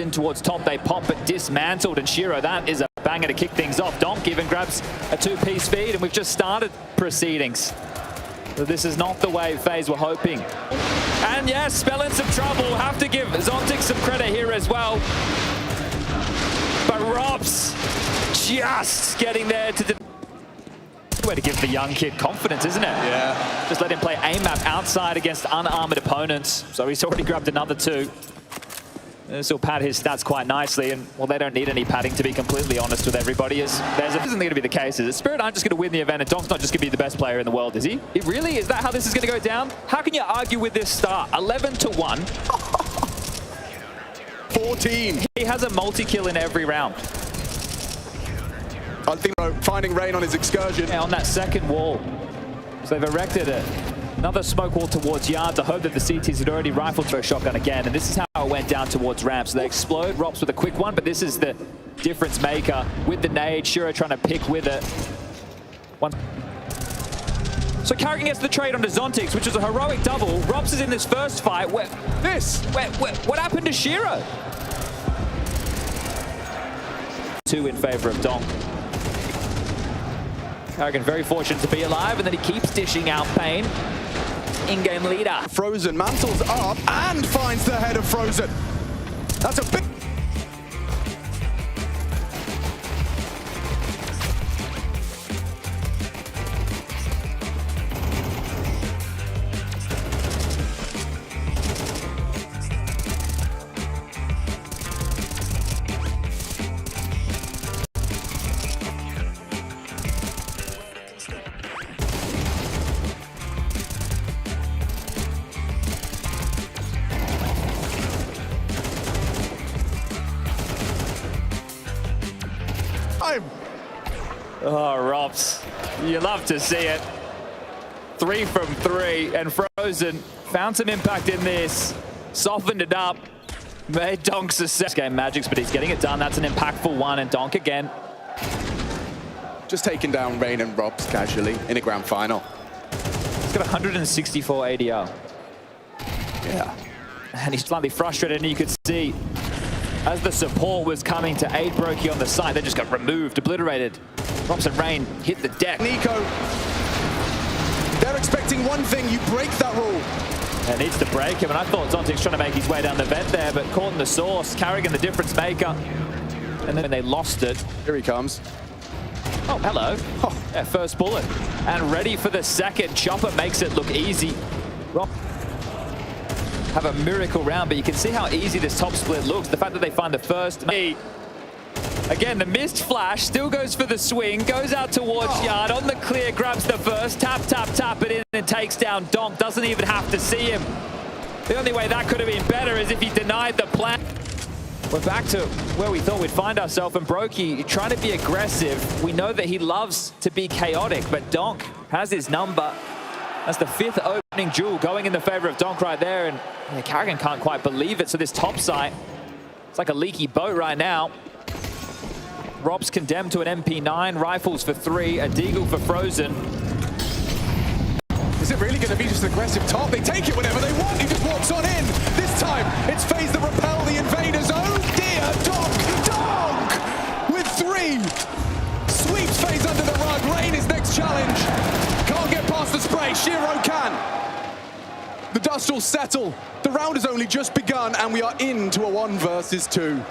in towards top. They pop but dismantled, and Shiro, that is a banger to kick things off. Donk even grabs a two-piece feed, and we've just started proceedings. So this is not the way FaZe were hoping. And yes, Spell in some trouble. Have to give Zontic some credit here as well. But Robs just getting there to... way to give the young kid confidence, isn't it? Yeah. Just let him play AMAP outside against unarmored opponents. So he's already grabbed another 2. This will pad his stats quite nicely, and well, they don't need any padding, to be completely honest with everybody. This isn't going to be the case, is it? Spirit aren't just going to win the event, and Donk's not just going to be the best player in the world, is he? Really? Is that how this is going to go down? How can you argue with this start? 11-1. 14. He has a multi-kill in every round. I think finding Rain on his excursion. Yeah, on that second wall. So they've erected another smoke wall towards Yard to hope that the CTs had already rifled through a shotgun again. And this is how it went down towards ramp. So they explode, Rops with a quick one, but this is the difference maker with the nade. Shiro trying to pick with it. So Carrigan gets the trade onto Zontix, which was a heroic double. Rops is in this first fight. What happened to Shiro? 2 in favor of Donk. Carrigan very fortunate to be alive, and then he keeps dishing out pain. In-game leader. Frozen mantles up and finds the head of Frozen. That's a big... Oh, Rops, you love to see it. 3 from 3, and Frozen found some impact in this, softened it up, made Donk success. Game Magics, but he's getting it done. That's an impactful one, and Donk again. Just taking down Rain and Robs casually in a grand final. He's got 164 ADR. Yeah. And he's slightly frustrated, and you could see as the support was coming to aid Brokey on the side, they just got removed, obliterated. Robs and Rain hit the deck. Nico, they're expecting one thing, you break that rule. It needs to break him, and I thought Zontic's trying to make his way down the vent there, but caught in the source, Carrigan the difference maker. And then they lost it. Here he comes. Oh, hello. Oh, yeah, first bullet. And ready for the second. Chopper makes it look easy. Rob have a miracle round, but you can see how easy this top split looks. The fact that they find the first. Again, the missed flash, still goes for the swing, goes out towards Yard, on the clear, grabs the first, tap it in, and takes down Donk. Doesn't even have to see him. The only way that could have been better is if he denied the plan. We're back to where we thought we'd find ourselves, and Brokey trying to be aggressive. We know that he loves to be chaotic, but Donk has his number. That's the 5th opening duel going in the favor of Donk right there, and yeah, Carrigan can't quite believe it. So this top site, it's like a leaky boat right now. Rob's condemned to an MP9, rifles for 3, a deagle for Frozen. Is it really going to be just aggressive top? They take it whenever they want. He just walks on in. This time, it's FaZe that repel the invaders. Oh dear, Donk with 3. Sweeps FaZe under the rug. Rain is next challenge. Can't get past the spray. Shiro can. The dust will settle. The round has only just begun, and we are into a 1 versus 2.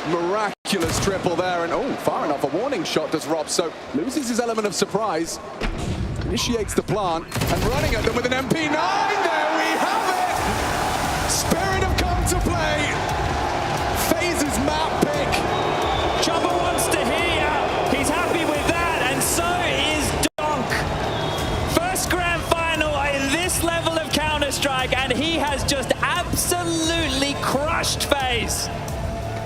Miraculous triple there, and oh, far enough. A warning shot does Rob, so loses his element of surprise. Initiates the plant, and running at them with an MP9. There we have it! Spirit have come to play. FaZe's map pick. Chopper wants to hear. He's happy with that, and so is Donk. First grand final in this level of Counter-Strike, and he has just absolutely crushed FaZe.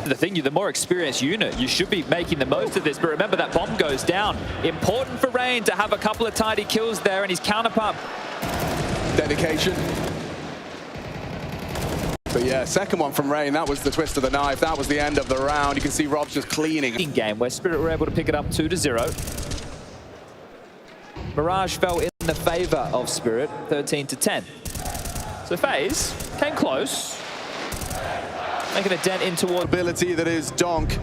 The thing, you're the more experienced unit, you should be making the most of this, but remember that bomb goes down. Important for Rain to have a couple of tidy kills there, and his counterpart. Dedication. But yeah, second one from Rain, that was the twist of the knife, that was the end of the round. You can see Rob's just cleaning. In game where Spirit were able to pick it up 2-0. Mirage fell in the favor of Spirit, 13-10. So FaZe Came close. Making a dent in toward ability that is Donk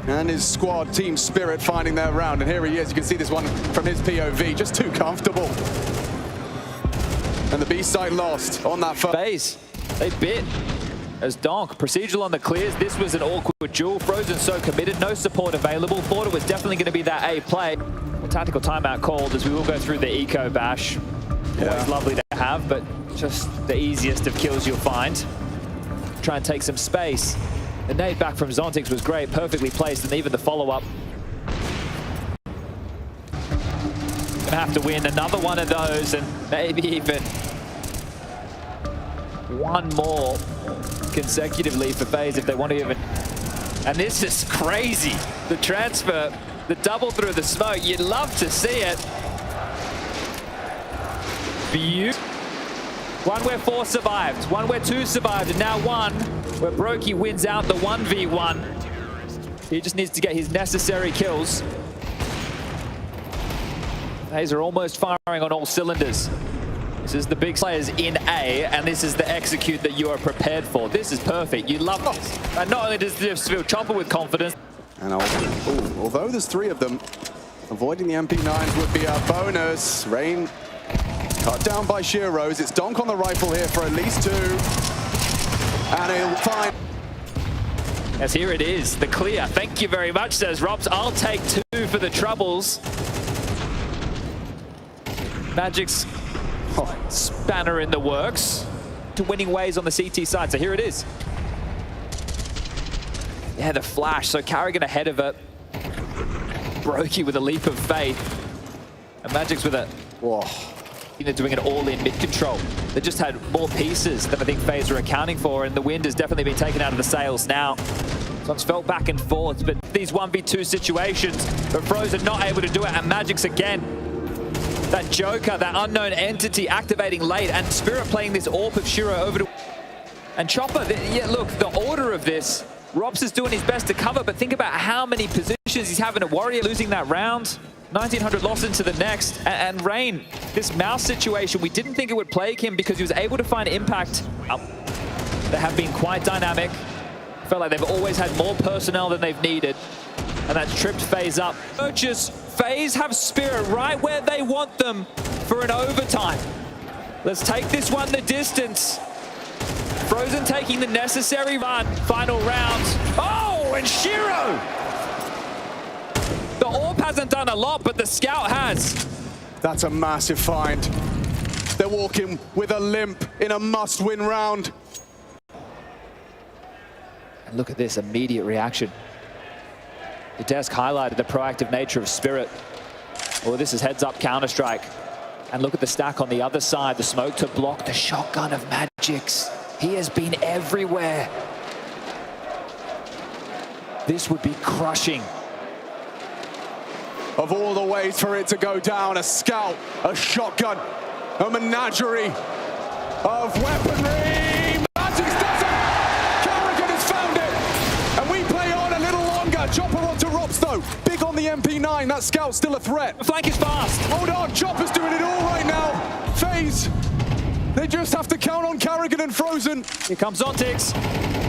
and his squad, team spirit, finding their round. And here he is. You can see this one from his POV. Just too comfortable. And the B site lost on that first. FaZe. They bit as Donk. Procedural on the clears. This was an awkward duel. Frozen so committed. No support available. Thought it was definitely going to be that A play. A tactical timeout called as we will go through the eco bash. Yeah. Always lovely to have, but just the easiest of kills you'll find. Try and take some space. The nade back from Zontix was great, perfectly placed, and even the follow-up. Gonna have to win another one of those, and maybe even one more consecutively for FaZe if they want to even. And this is crazy. The transfer, the double through the smoke, you'd love to see it. Beautiful. One where 4 survived, one where 2 survived, and now one where Brokey wins out the 1v1. He just needs to get his necessary kills. FaZe are almost firing on all cylinders. This is the big players in A, and this is the execute that you are prepared for. This is perfect. You love this. And not only does this feel Chopper with confidence. And although there's 3 of them, avoiding the MP9s would be a bonus. Rain cut down by Sheroes. It's Donk on the rifle here for at least 2. And he'll find. Yes, here it is. The clear. Thank you very much, says Robs. I'll take 2 for the troubles. Magic's spanner in the works to winning ways on the CT side. So here it is. Yeah, the flash. So Carrigan ahead of it. Brokey with a leap of faith. And Magic's with a... Whoa. They're doing it all in mid-control. They just had more pieces than I think FaZe are accounting for, and the wind has definitely been taken out of the sails now. So it's felt back and forth, but these 1v2 situations, but Frozen not able to do it, and Magic's again. That Joker, that unknown entity activating late, and Spirit playing this AWP of Shiro over to... And Chopper, yeah, look, the order of this, Robs is doing his best to cover, but think about how many positions he's having a Warrior losing that round. 1900 lost into the next, and Rain, this mouse situation, we didn't think it would plague him because he was able to find impact. They have been quite dynamic. Felt like they've always had more personnel than they've needed, and that's tripped FaZe up. Purchase, FaZe have Spirit right where they want them for an overtime. Let's take this one the distance. Frozen taking the necessary run, final round. Oh, and Shiro! The AWP hasn't done a lot, but the Scout has. That's a massive find. They're walking with a limp in a must-win round. And look at this immediate reaction. The desk highlighted the proactive nature of Spirit. Oh, this is heads-up Counter-Strike. And look at the stack on the other side. The smoke to block the shotgun of Magic's. He has been everywhere. This would be crushing. Of all the ways for it to go down, a scout, a shotgun, a menagerie of weaponry. Magic's does it! Carrigan has found it! And we play on a little longer. Chopper onto Robs though. Big on the MP9, that scout's still a threat. The flank is fast. Hold on, Chopper's doing it all right now. FaZe, they just have to count on Carrigan and Frozen. Here comes Zontix.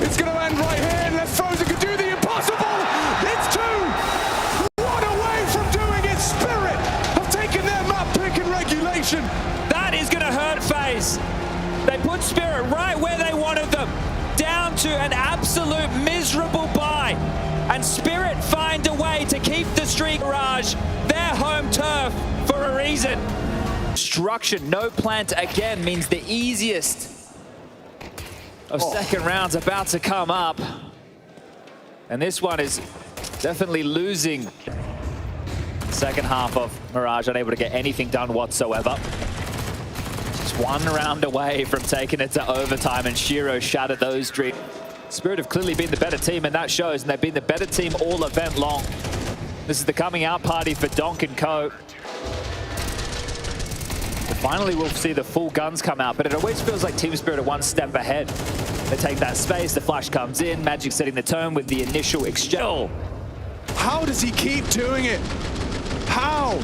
It's gonna end right here unless Frozen can do the impossible. It's 2! That is going to hurt FaZe. They put Spirit right where they wanted them, down to an absolute miserable bye. And Spirit find a way to keep the streak Mirage their home turf for a reason. Destruction, no plant again means the easiest of second rounds about to come up. And this one is definitely losing. Second half of Mirage unable to get anything done whatsoever. Just one round away from taking it to overtime, and Shiro shattered those dreams. Spirit have clearly been the better team, and that shows, and they've been the better team all event long. This is the coming out party for Donk and Co. Finally, we'll see the full guns come out, but it always feels like Team Spirit are one step ahead. They take that space, the flash comes in, Magic setting the tone with the initial exchange. How does he keep doing it? How?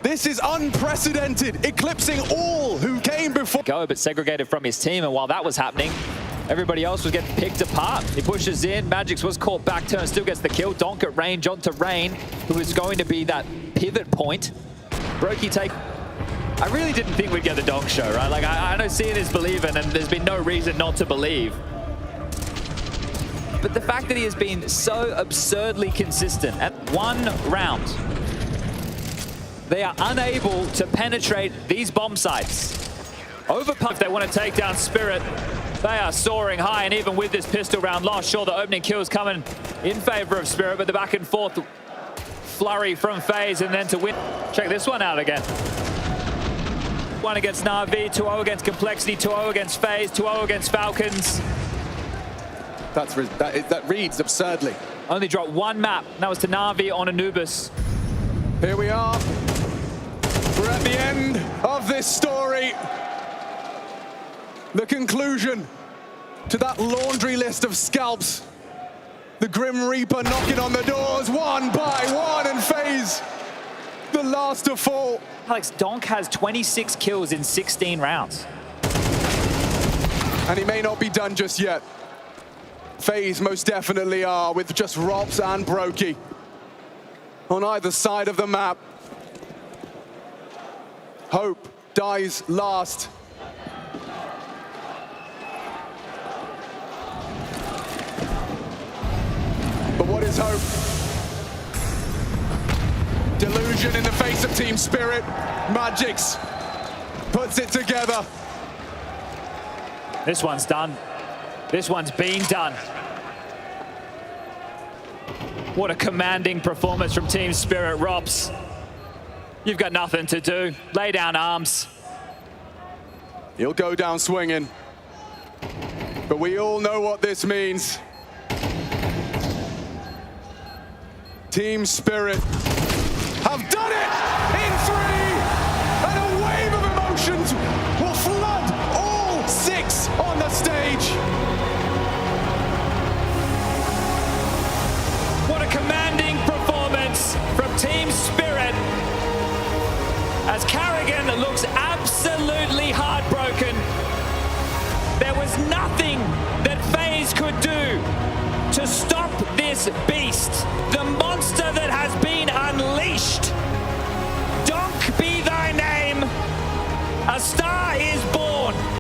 This is unprecedented, eclipsing all who came came before. Go, but segregated from his team, and while that was happening, everybody else was getting picked apart. He pushes in, Magix was caught back turn, still gets the kill. Donk at range onto Rain, who is going to be that pivot point. Brokey take. I really didn't think we'd get the Donk show, right? Like, I know seeing is believing, and there's been no reason not to believe. But the fact that he has been so absurdly consistent at one round, they are unable to penetrate these bomb sites. Overpuff, they want to take down Spirit. They are soaring high, and even with this pistol round loss, sure, the opening kill is coming in favor of Spirit, but the back and forth flurry from FaZe, and then to win. Check this one out again. 1 against Na'Vi, 2-0 against Complexity, 2-0 against FaZe, 2-0 against Falcons. That reads absurdly. Only dropped one map, and that was to Na'Vi on Anubis. Here we are. We're at the end of this story. The conclusion to that laundry list of scalps. The Grim Reaper knocking on the doors one by one, and FaZe, the last to fall. Alex, Donk has 26 kills in 16 rounds. And he may not be done just yet. FaZe most definitely are, with just Rops and Brokey on either side of the map. Hope dies last. But what is hope? Delusion in the face of Team Spirit. Magix puts it together. This one's done. This one's been done. What a commanding performance from Team Spirit, Robs. You've got nothing to do. Lay down arms. He'll go down swinging. But we all know what this means. Team Spirit have done it in 3, and a wave of emotions will flood all 6 on the stage. What a commanding performance from Team Spirit, as Carrigan looks absolutely heartbroken. There was nothing that FaZe could do to stop this beast, the monster that